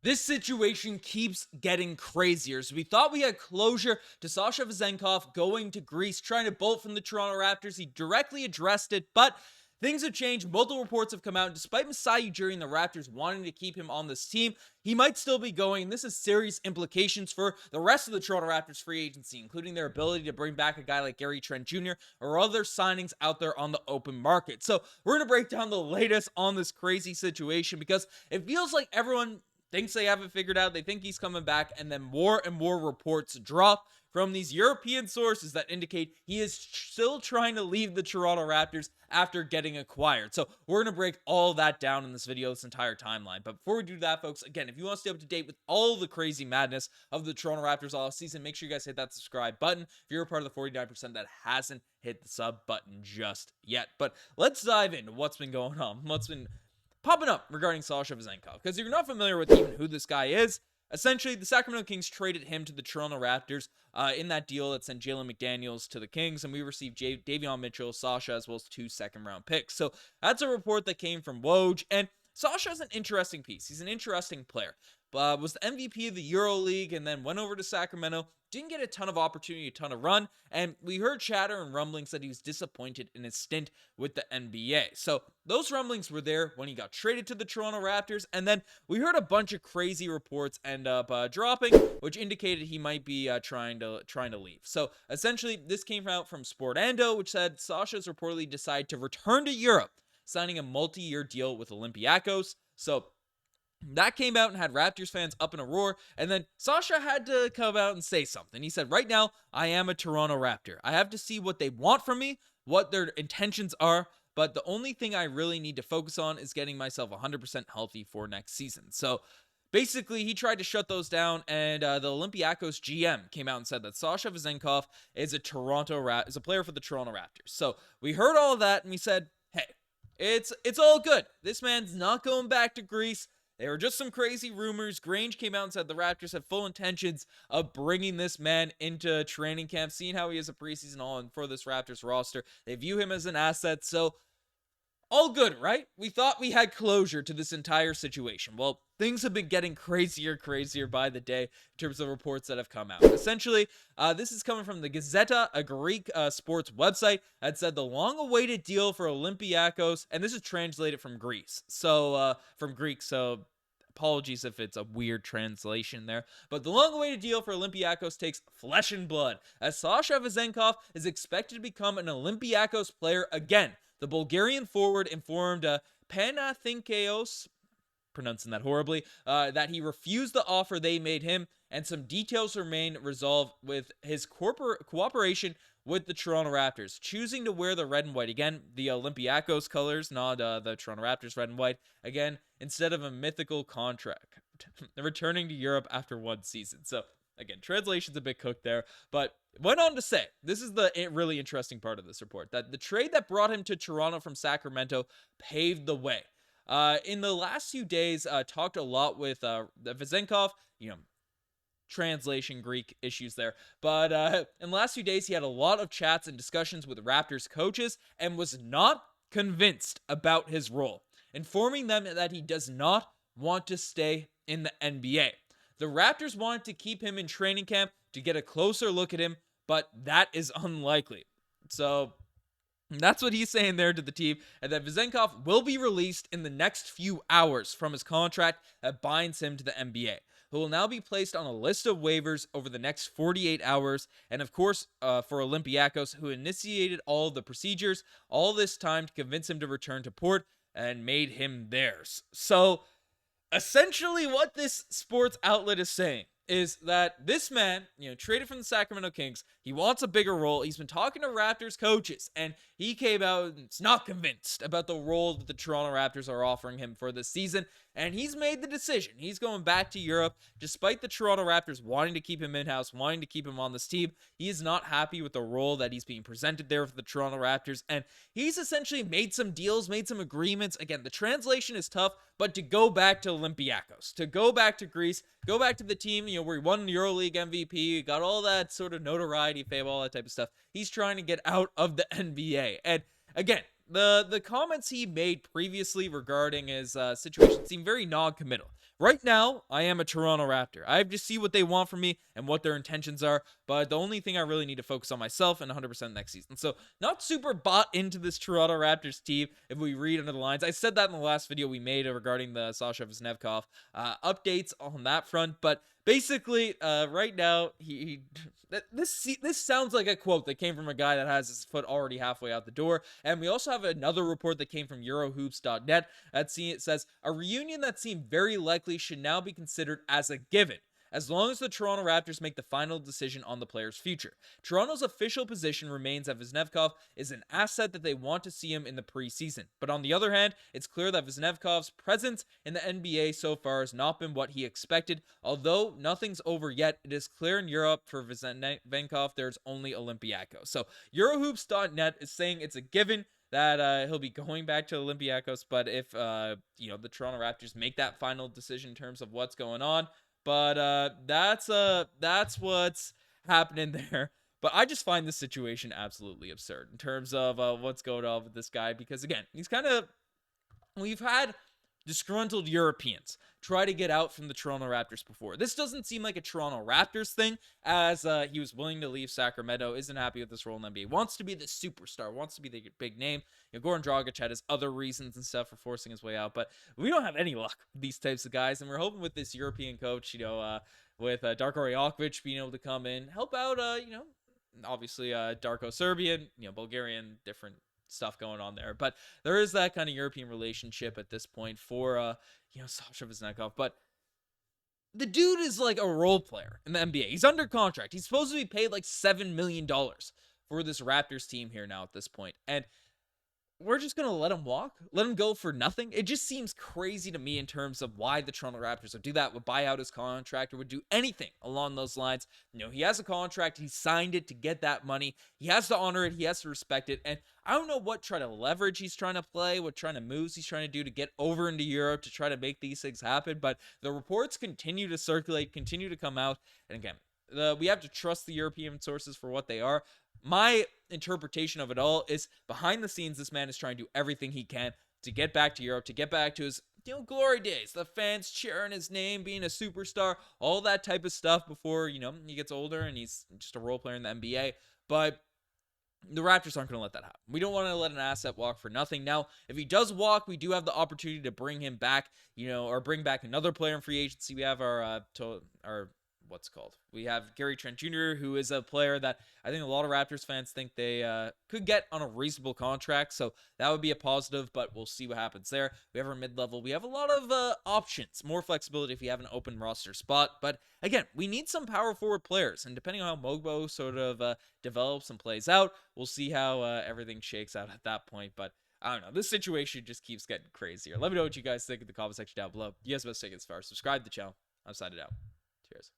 This situation keeps getting crazier. So we thought we had closure to Sasha Vezenkov going to Greece, trying to bolt from the Toronto Raptors. He directly addressed it, but things have changed. Multiple reports have come out. Despite Masai, Ujiri, and the Raptors wanting to keep him on this team, he might still be going. And this has serious implications for the rest of the Toronto Raptors free agency, including their ability to bring back a guy like Trent Jr. or other signings out there on the open market. So we're going to break down the latest on this crazy situation because it feels like everyone thinks they have it figured out. They think he's coming back, and then more and more reports drop from these European sources that indicate he is still trying to leave the Toronto Raptors after getting acquired. So we're going to break all that down in this video, this entire timeline. But before we do that, folks, again, if you want to stay up to date with all the crazy madness of the Toronto Raptors all season, make sure you guys hit that subscribe button if you're a part of the 49% that hasn't hit the sub button just yet. But let's dive into what's been going on, what's been popping up regarding Sasha Vezenkov, because if you're not familiar with even who this guy is, essentially the Sacramento Kings traded him to the Toronto Raptors in that deal that sent Jalen McDaniels to the Kings, and we received Davion Mitchell, Sasha, as well as 2 second-round picks. So that's a report that came from Woj, and Sasha's an interesting piece. He's an interesting player. Was the MVP of the EuroLeague and then went over to Sacramento. Didn't get a ton of opportunity, a ton of run, and we heard chatter and rumblings that he was disappointed in his stint with the NBA. So those rumblings were there when he got traded to the Toronto Raptors, and then we heard a bunch of crazy reports end up dropping, which indicated he might be trying to leave. So essentially, this came out from Sportando, which said Sasha's reportedly decided to return to Europe, signing a multi-year deal with Olympiacos. So that came out and had Raptors fans up in a roar, and then Sasha had to come out and say something. He said, right now, I am a Toronto Raptor. I have to see what they want from me, what their intentions are, but the only thing I really need to focus on is getting myself 100% healthy for next season. So basically, he tried to shut those down, and the Olympiacos GM came out and said that Sasha Vezenkov is a player for the Toronto Raptors. So we heard all of that, and we said, hey, it's all good. This man's not going back to Greece. They were just some crazy rumors. Grange came out and said the Raptors have full intentions of bringing this man into training camp, seeing how he is a preseason all in for this Raptors roster. They view him as an asset, so all good, right? We thought we had closure to this entire situation. Well, things have been getting crazier by the day in terms of reports that have come out. Essentially, this is coming from the Gazeta, a Greek sports website, that said the long-awaited deal for Olympiacos, and this is translated from Greece. So, apologies if it's a weird translation there. But the long-awaited deal for Olympiacos takes flesh and blood, as Sasha Vezenkov is expected to become an Olympiacos player again. The Bulgarian forward informed Panathinaikos, pronouncing that horribly, that he refused the offer they made him, and some details remain resolved with his cooperation with the Toronto Raptors, choosing to wear the red and white. Again, the Olympiacos colors, not the Toronto Raptors red and white, again, instead of a mythical contract, returning to Europe after one season. So, again, translation's a bit cooked there, but went on to say, this is the really interesting part of this report, that the trade that brought him to Toronto from Sacramento paved the way. In the last few days, talked a lot with Vezenkov, translation Greek issues there, but in the last few days, he had a lot of chats and discussions with Raptors coaches and was not convinced about his role, informing them that he does not want to stay in the NBA. The Raptors wanted to keep him in training camp to get a closer look at him, but that is unlikely. So that's what he's saying there to the team, and that Vezenkov will be released in the next few hours from his contract that binds him to the NBA. He will now be placed on a list of waivers over the next 48 hours, and of course, for Olympiacos, who initiated all of the procedures all this time to convince him to return to Port and made him theirs. So essentially what this sports outlet is saying is that this man, traded from the Sacramento Kings, he wants a bigger role. He's been talking to Raptors coaches, and he came out and is not convinced about the role that the Toronto Raptors are offering him for this season, and he's made the decision. He's going back to Europe, despite the Toronto Raptors wanting to keep him in-house, wanting to keep him on this team. He is not happy with the role that he's being presented there for the Toronto Raptors, and he's essentially made some deals, made some agreements. Again, the translation is tough, but to go back to Olympiacos, to go back to Greece, go back to the team, where he won the EuroLeague MVP, got all that sort of notoriety, fame, all that type of stuff. He's trying to get out of the NBA. And again, the comments he made previously regarding his situation seem very non-committal, right now, I am a Toronto Raptor. I have to see what they want from me and what their intentions are. But the only thing I really need to focus on myself and 100% next season. So not super bought into this Toronto Raptors team. If we read under the lines, I said that in the last video we made regarding the Sasha Vezenkov updates on that front. But basically, right now, this sounds like a quote that came from a guy that has his foot already halfway out the door. And we also have another report that came from Eurohoops.net that says a reunion that seemed very likely should now be considered as a given, as long as the Toronto Raptors make the final decision on the player's future. Toronto's official position remains that Vezenkov is an asset that they want to see him in the preseason. But on the other hand, it's clear that Vezenkov's presence in the NBA so far has not been what he expected. Although nothing's over yet, it is clear in Europe for Vezenkov there's only Olympiacos. So Eurohoops.net is saying it's a given that he'll be going back to Olympiacos, but if the Toronto Raptors make that final decision in terms of what's going on, but that's what's happening there. But I just find this situation absolutely absurd in terms of what's going on with this guy, because again, we've had disgruntled Europeans try to get out from the Toronto Raptors before. This doesn't seem like a Toronto Raptors thing, as he was willing to leave Sacramento, isn't happy with this role in the NBA, wants to be the superstar, wants to be the big name. Goran Dragic had his other reasons and stuff for forcing his way out, but we don't have any luck with these types of guys, and we're hoping with this European coach, with Darko Rajaković being able to come in, help out, obviously Darko Serbian, Bulgarian, different stuff going on there, but there is that kind of European relationship at this point for Sasha Vezenkov. But the dude is like a role player in the NBA. He's under contract. He's supposed to be paid like $7 million for this Raptors team here now at this point, and we're just going to let him walk, let him go for nothing. It just seems crazy to me in terms of why the Toronto Raptors would do that, would buy out his contract, or would do anything along those lines. He has a contract. He signed it to get that money. He has to honor it. He has to respect it. And I don't know what try to leverage he's trying to play, what trying to moves he's trying to do to get over into Europe to try to make these things happen. But the reports continue to circulate, continue to come out. And again, we have to trust the European sources for what they are. My interpretation of it all is behind the scenes, this man is trying to do everything he can to get back to Europe, to get back to his glory days, the fans cheering his name, being a superstar, all that type of stuff before, he gets older and he's just a role player in the NBA. But the Raptors aren't going to let that happen. We don't want to let an asset walk for nothing. Now, if he does walk, we do have the opportunity to bring him back, or bring back another player in free agency. We have we have Trent Jr., who is a player that I think a lot of Raptors fans think they could get on a reasonable contract, so that would be a positive, but we'll see what happens there. We have our mid-level. We have a lot of options, more flexibility if you have an open roster spot, but again, we need some power forward players, and depending on how Mogbo sort of develops and plays out, we'll see how everything shakes out at that point, but I don't know. This situation just keeps getting crazier. Let me know what you guys think in the comment section down below. You guys must take it as far. Subscribe to the channel. I'm signing out. Cheers.